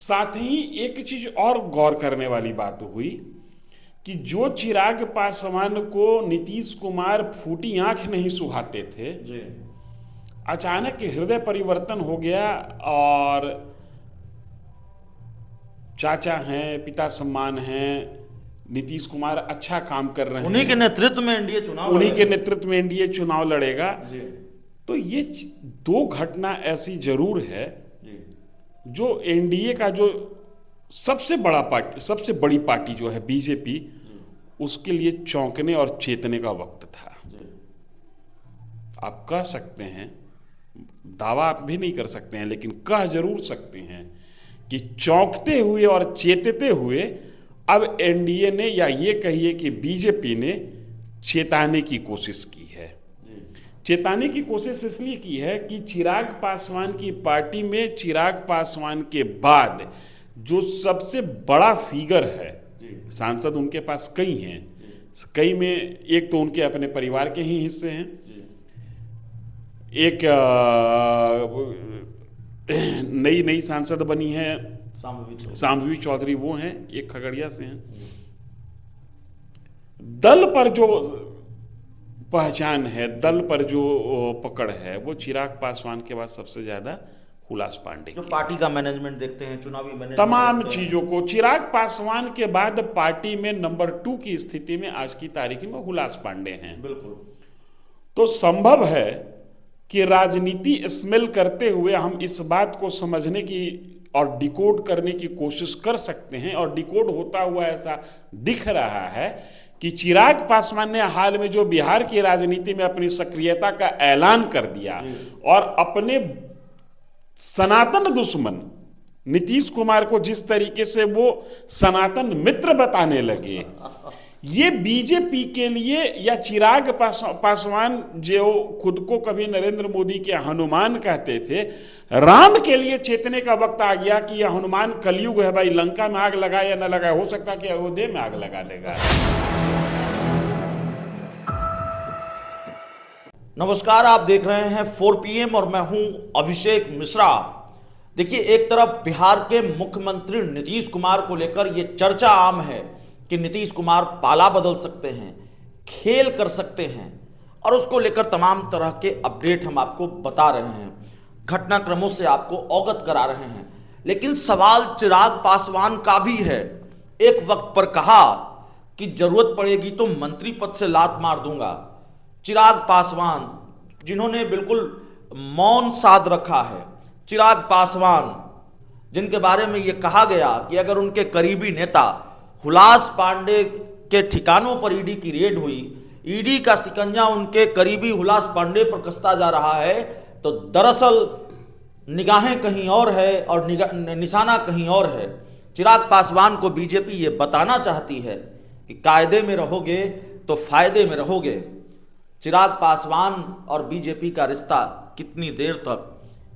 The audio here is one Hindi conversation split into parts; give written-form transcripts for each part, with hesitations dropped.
साथ ही एक चीज और गौर करने वाली बात हुई कि जो चिराग पासवान को नीतीश कुमार फूटी आंख नहीं सुहाते थे, जी अचानक हृदय परिवर्तन हो गया और चाचा हैं, पिता सम्मान हैं, नीतीश कुमार अच्छा काम कर रहे उन्हीं के हैं, नेतृत्व में एनडीए चुनाव उन्हीं के लड़ेगा। नेतृत्व में एनडीए चुनाव लड़ेगा। जी तो ये दो घटना ऐसी जरूर है जी जो एनडीए का जो सबसे बड़ी पार्टी जो है बीजेपी, उसके लिए चौंकने और चेतने का वक्त था। जी आप कह सकते हैं, दावा आप भी नहीं कर सकते हैं, लेकिन कह जरूर सकते हैं कि चौंकते हुए और चेतते हुए अब एनडीए ने, या ये कहिए कि बीजेपी ने चेताने की कोशिश की है। चेताने की कोशिश इसलिए की है कि चिराग पासवान की पार्टी में चिराग पासवान के बाद जो सबसे बड़ा फिगर है, सांसद उनके पास कई हैं, कई में एक तो उनके अपने परिवार के ही हिस्से हैं, एक नई सांसद बनी है शांभवी चौधरी, वो हैं, एक खगड़िया से हैं। दल पर जो पहचान है, दल पर जो पकड़ है, वो चिराग पासवान के बाद सबसे ज्यादा हुलास पांडे जो की। पार्टी का मैनेजमेंट देखते हैं, चुनावी मैनेजमेंट तमाम देखते हैं। चीजों को चिराग पासवान के बाद पार्टी में नंबर 2 की स्थिति में आज की तारीख में हुलास पांडे हैं। बिल्कुल तो संभव है कि राजनीति स्मेल करते हुए हम इस बात को समझने की और डिकोड करने की कोशिश कर सकते हैं, और डिकोड होता हुआ ऐसा दिख रहा है कि चिराग पासवान ने हाल में जो बिहार की राजनीति में अपनी सक्रियता का ऐलान कर दिया और अपने सनातन दुश्मन नीतीश कुमार को जिस तरीके से वो सनातन मित्र बताने लगे, ये बीजेपी के लिए, या चिराग पासवान जो खुद को कभी नरेंद्र मोदी के हनुमान कहते थे, राम के लिए चेतने का वक्त आ गया कि यह हनुमान कलयुग है भाई, लंका में आग लगाए या न लगाए, हो सकता है कि अयोध्या में आग लगा देगा। नमस्कार, आप देख रहे हैं 4 PM और मैं हूं अभिषेक मिश्रा। देखिए, एक तरफ बिहार के मुख्यमंत्री नीतीश कुमार को लेकर यह चर्चा आम है कि नीतीश कुमार पाला बदल सकते हैं, खेल कर सकते हैं, और उसको लेकर तमाम तरह के अपडेट हम आपको बता रहे हैं, घटनाक्रमों से आपको अवगत करा रहे हैं। लेकिन सवाल चिराग पासवान का भी है। एक वक्त पर कहा कि जरूरत पड़ेगी तो मंत्री पद से लात मार दूंगा। चिराग पासवान, जिन्होंने बिल्कुल मौन साध रखा है, चिराग पासवान जिनके बारे में यह कहा गया कि अगर उनके करीबी नेता हुलास पांडे के ठिकानों पर ईडी की रेड हुई, ईडी का शिकंजा उनके करीबी हुलास पांडे पर कसता जा रहा है, तो दरअसल निगाहें कहीं और है और निशाना कहीं और है। चिराग पासवान को बीजेपी ये बताना चाहती है कि कायदे में रहोगे तो फायदे में रहोगे। चिराग पासवान और बीजेपी का रिश्ता कितनी देर तक,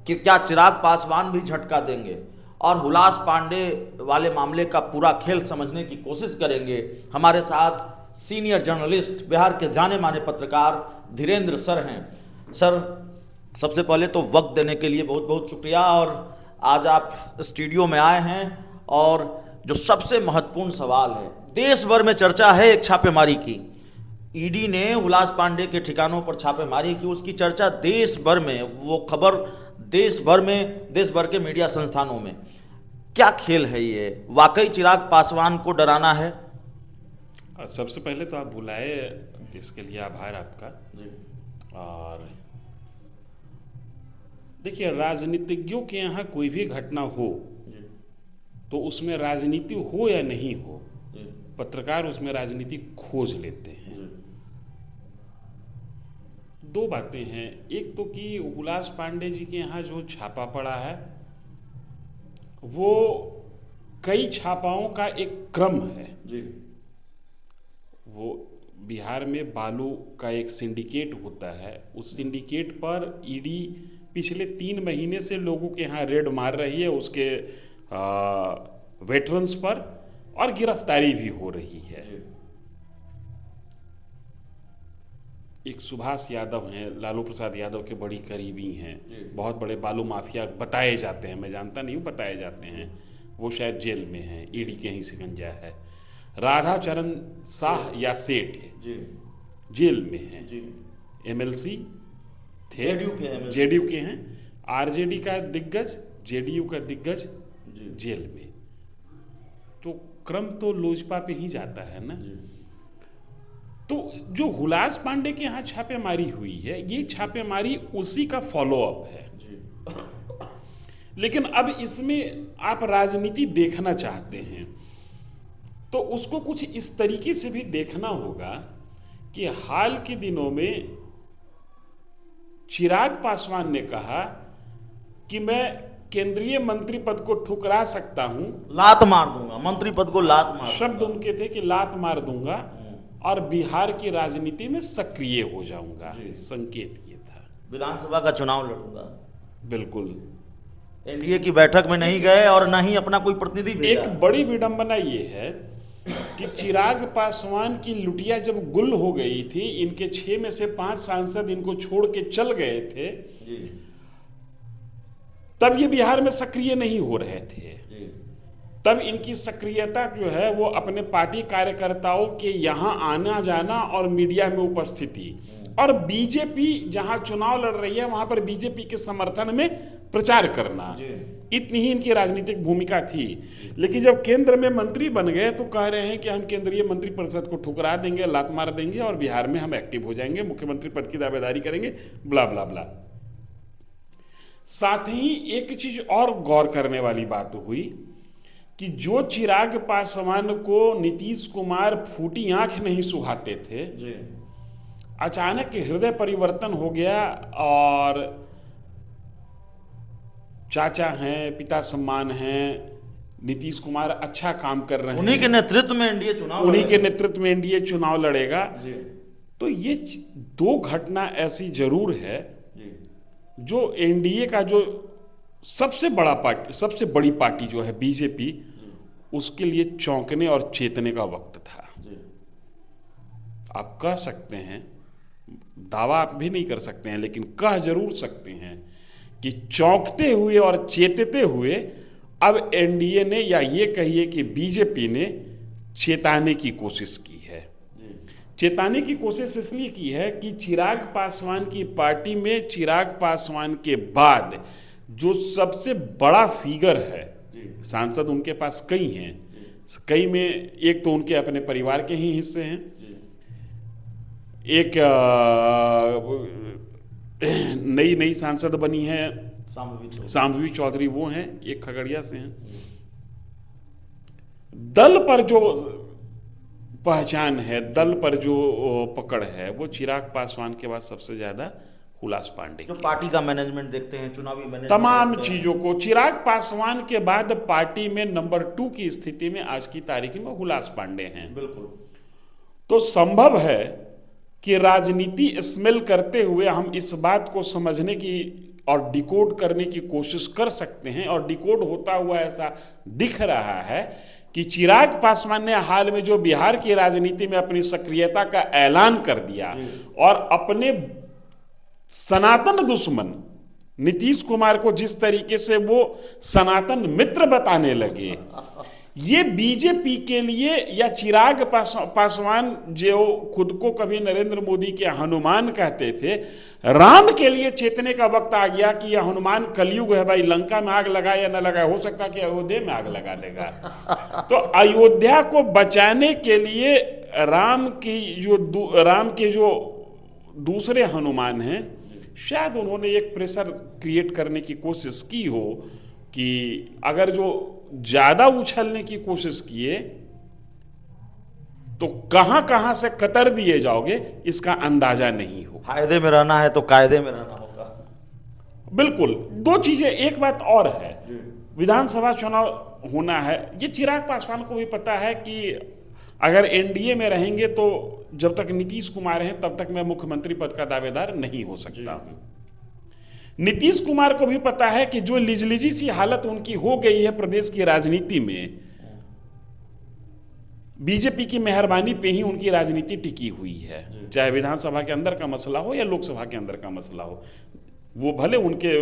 कि क्या चिराग पासवान भी झटका देंगे और हुलास पांडे वाले मामले का पूरा खेल समझने की कोशिश करेंगे। हमारे साथ सीनियर जर्नलिस्ट, बिहार के जाने माने पत्रकार धीरेन्द्र सर हैं। सर, सबसे पहले तो वक्त देने के लिए बहुत बहुत शुक्रिया, और आज आप स्टूडियो में आए हैं। और जो सबसे महत्वपूर्ण सवाल है, देश भर में चर्चा है एक छापेमारी की, ईडी ने हुलास पांडे के ठिकानों पर छापेमारी की, उसकी चर्चा देश भर में, वो खबर देश भर में, देश भर के मीडिया संस्थानों में। क्या खेल है ये? वाकई चिराग पासवान को डराना है? सबसे पहले तो आप बुलाए, इसके लिए आभार आपका जी। और देखिए, राजनीतिज्ञों के यहाँ कोई भी घटना हो तो उसमें राजनीति हो या नहीं हो, पत्रकार उसमें राजनीति खोज लेते हैं। दो बातें हैं, एक तो कि हुलास पांडे जी के यहाँ जो छापा पड़ा है वो कई छापाओं का एक क्रम है जी। वो बिहार में बालू का एक सिंडिकेट होता है, उस सिंडिकेट पर ईडी पिछले 3 महीने से लोगों के यहाँ रेड मार रही है, उसके वेटरन्स पर, और गिरफ्तारी भी हो रही है। एक सुभाष यादव हैं, लालू प्रसाद यादव के बड़ी करीबी हैं, बहुत बड़े बालू माफिया बताए जाते हैं, मैं जानता नहीं हूँ, बताए जाते हैं, वो शायद जेल में है, ईडी के ही शिकंजा है। राधाचरण शाह या सेठ है, जी जेल में है। जी। एमएलसी थे, जेडीयू के MLC। जेडीयू के हैं। आरजेडी का दिग्गज, जेडीयू का दिग्गज जी जेल में। तो क्रम तो लोजपा पे ही जाता है ना। जी तो जो हुलास पांडे के यहाँ छापेमारी हुई है, ये छापेमारी उसी का फॉलो अप है। जी। लेकिन अब इसमें आप राजनीति देखना चाहते हैं तो उसको कुछ इस तरीके से भी देखना होगा कि हाल के दिनों में चिराग पासवान ने कहा कि मैं केंद्रीय मंत्री पद को ठुकरा सकता हूं। लात मार दूंगा, मंत्री पद को लात मार शब्द उनके थे कि लात मार दूंगा और बिहार की राजनीति में सक्रिय हो जाऊंगा। जी। संकेत ये था। विधानसभा का चुनाव लड़ूंगा। बिल्कुल। एनडीए की बैठक में नहीं गए और न ही अपना कोई प्रतिनिधि भेजा। एक बड़ी विडंबना ये है कि चिराग पासवान की लुटिया जब गुल हो गई थी, इनके 6 में से 5 सांसद इनको छोड़ के चल गए थे, जी तब ये बिहार में सक्रिय नहीं हो रहे थे। जी तब इनकी सक्रियता जो है वो अपने पार्टी कार्यकर्ताओं के यहाँ आना जाना और मीडिया में उपस्थिति, और बीजेपी जहां चुनाव लड़ रही है वहां पर बीजेपी के समर्थन में प्रचार करना, इतनी ही इनकी राजनीतिक भूमिका थी। लेकिन जब केंद्र में मंत्री बन गए तो कह रहे हैं कि हम केंद्रीय मंत्री परिषद को ठुकरा देंगे, लात मार देंगे और बिहार में हम एक्टिव हो जाएंगे, मुख्यमंत्री पद की दावेदारी करेंगे, ब्ला ब्ला ब्ला। साथ ही एक चीज और गौर करने वाली बात हुई कि जो चिराग पासवान को नीतीश कुमार फूटी आंख नहीं सुहाते थे, जी अचानक हृदय परिवर्तन हो गया और चाचा हैं, पिता सम्मान हैं, नीतीश कुमार अच्छा काम कर रहे हैं, उन्हीं के नेतृत्व में एनडीए चुनाव उन्हीं लड़ेगा। के नेतृत्व में एनडीए चुनाव लड़ेगा। जी तो ये 2 घटना ऐसी जरूर है जी जो एनडीए का जो सबसे बड़ी पार्टी जो है बीजेपी, उसके लिए चौंकने और चेतने का वक्त था। जी आप कह सकते हैं, दावा आप भी नहीं कर सकते हैं, लेकिन कह जरूर सकते हैं कि चौंकते हुए और चेतते हुए अब एनडीए ने, या ये कहिए कि बीजेपी ने चेताने की कोशिश की है। चेताने की कोशिश इसलिए की है कि चिराग पासवान की पार्टी में चिराग पासवान के बाद जो सबसे बड़ा फिगर है, सांसद उनके पास कई हैं, कई में एक तो उनके अपने परिवार के ही हिस्से हैं, एक नई सांसद बनी है शांभवी चौधरी, वो हैं, एक खगड़िया से हैं। दल पर जो पहचान है, दल पर जो पकड़ है, वो चिराग पासवान के बाद सबसे ज्यादा हुलास पांडे जो पार्टी का मैनेजमेंट देखते हैं, चुनावी मैनेजमेंट, तमाम चीजों को चिराग पासवान के बाद पार्टी में नंबर 2 की स्थिति में आज की तारीख में हुलास पांडे हैं। बिल्कुल। तो संभव है कि राजनीति स्मेल करते हुए हम इस बात को समझने की और डिकोड करने की कोशिश कर सकते हैं, और डिकोड होता हुआ ऐसा दिख रहा है कि चिराग पासवान ने हाल में जो बिहार की राजनीति में अपनी सक्रियता का ऐलान कर दिया और अपने सनातन दुश्मन नीतीश कुमार को जिस तरीके से वो सनातन मित्र बताने लगे, ये बीजेपी के लिए, या चिराग पासवान जो खुद को कभी नरेंद्र मोदी के हनुमान कहते थे, राम के लिए चेतने का वक्त आ गया कि यह हनुमान कलयुग है भाई, लंका में आग लगाए या न लगाए, हो सकता है कि अयोध्या में आग लगा देगा। तो अयोध्या को बचाने के लिए राम के जो दूसरे हनुमान हैं, शायद उन्होंने एक प्रेशर क्रिएट करने की कोशिश की हो कि अगर जो ज्यादा उछलने की कोशिश किए तो कहां कहां से कतर दिए जाओगे इसका अंदाजा नहीं हो। फायदे में रहना है तो कायदे में रहना होगा। बिल्कुल। 2 चीजें, एक बात और है, विधानसभा चुनाव होना है, ये चिराग पासवान को भी पता है कि अगर एनडीए में रहेंगे तो जब तक नीतीश कुमार हैं तब तक मैं मुख्यमंत्री पद का दावेदार नहीं हो सकता हूं। नीतीश कुमार को भी पता है कि जो लिजलिजी सी हालत उनकी हो गई है प्रदेश की राजनीति में, बीजेपी की मेहरबानी पे ही उनकी राजनीति टिकी हुई है, चाहे विधानसभा के अंदर का मसला हो या लोकसभा के अंदर का मसला हो। वो भले उनके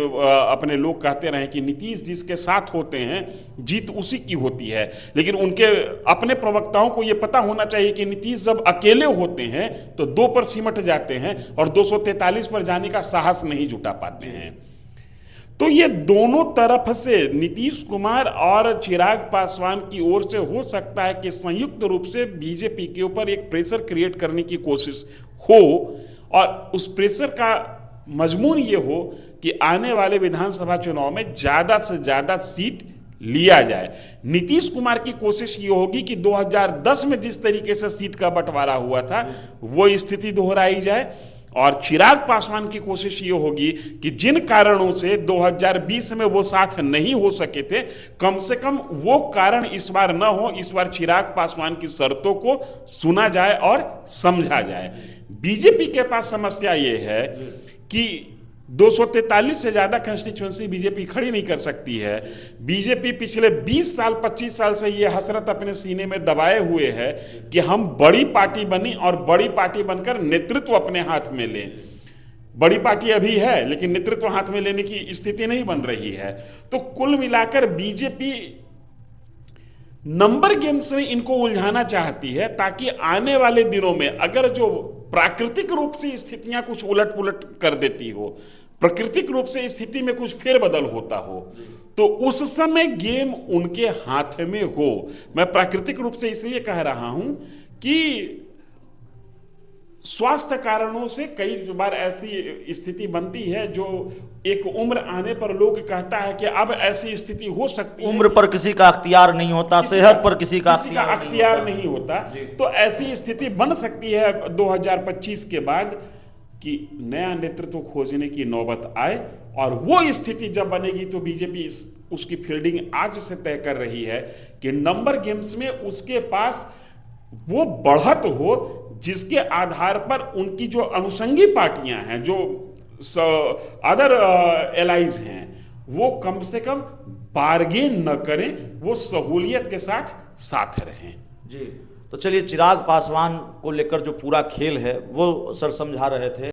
अपने लोग कहते रहे कि नीतीश जिसके साथ होते हैं जीत उसी की होती है, लेकिन उनके अपने प्रवक्ताओं को ये पता होना चाहिए कि नीतीश जब अकेले होते हैं तो 2 पर सिमट जाते हैं और 243 पर जाने का साहस नहीं जुटा पाते हैं। तो ये दोनों तरफ से नीतीश कुमार और चिराग पासवान की ओर से हो सकता है कि संयुक्त रूप से बीजेपी के ऊपर एक प्रेशर क्रिएट करने की कोशिश हो, और उस प्रेशर का मजमून ये हो कि आने वाले विधानसभा चुनाव में ज़्यादा से ज़्यादा सीट लिया जाए। नीतीश कुमार की कोशिश ये होगी कि 2010 में जिस तरीके से सीट का बंटवारा हुआ था वो स्थिति दोहराई जाए, और चिराग पासवान की कोशिश ये होगी कि जिन कारणों से 2020 में वो साथ नहीं हो सके थे, कम से कम वो कारण इस बार न हो। इस बार चिराग पासवान की शर्तों को सुना जाए और समझा जाए। बीजेपी के पास समस्या ये है कि 243 से ज़्यादा कंस्टिट्यूंसी बीजेपी खड़ी नहीं कर सकती है। बीजेपी पिछले 20 साल 25 साल से ये हसरत अपने सीने में दबाए हुए है कि हम बड़ी पार्टी बनी और बड़ी पार्टी बनकर नेतृत्व अपने हाथ में लें। बड़ी पार्टी अभी है लेकिन नेतृत्व हाथ में लेने की स्थिति नहीं बन रही है। तो कुल मिलाकर बीजेपी नंबर गेम्स में इनको उलझाना चाहती है, ताकि आने वाले दिनों में अगर जो प्राकृतिक रूप से स्थितियां कुछ उलट पुलट कर देती हो, प्राकृतिक रूप से स्थिति में कुछ फेरबदल होता हो, तो उस समय गेम उनके हाथ में हो। मैं प्राकृतिक रूप से इसलिए कह रहा हूं कि स्वास्थ्य कारणों से कई बार ऐसी स्थिति बनती है जो एक उम्र आने पर लोग कहता है कि अब ऐसी स्थिति हो सकती है। उम्र पर किसी का अख्तियार नहीं होता, सेहत पर किसी का अख्तियार नहीं होता। तो ऐसी स्थिति बन सकती है 2025 के बाद कि नया नेतृत्व खोजने की नौबत आए, और वो स्थिति जब बनेगी तो बीजेपी उसकी फील्डिंग आज से तय कर रही है कि नंबर गेम्स में उसके पास वो बढ़त हो जिसके आधार पर उनकी जो अनुषंगी पार्टियां हैं, जो अदर एलाइज हैं, वो कम से कम बार्गेन न करें, वो सहूलियत के साथ रहें। जी, तो चलिए, चिराग पासवान को लेकर जो पूरा खेल है वो सर समझा रहे थे।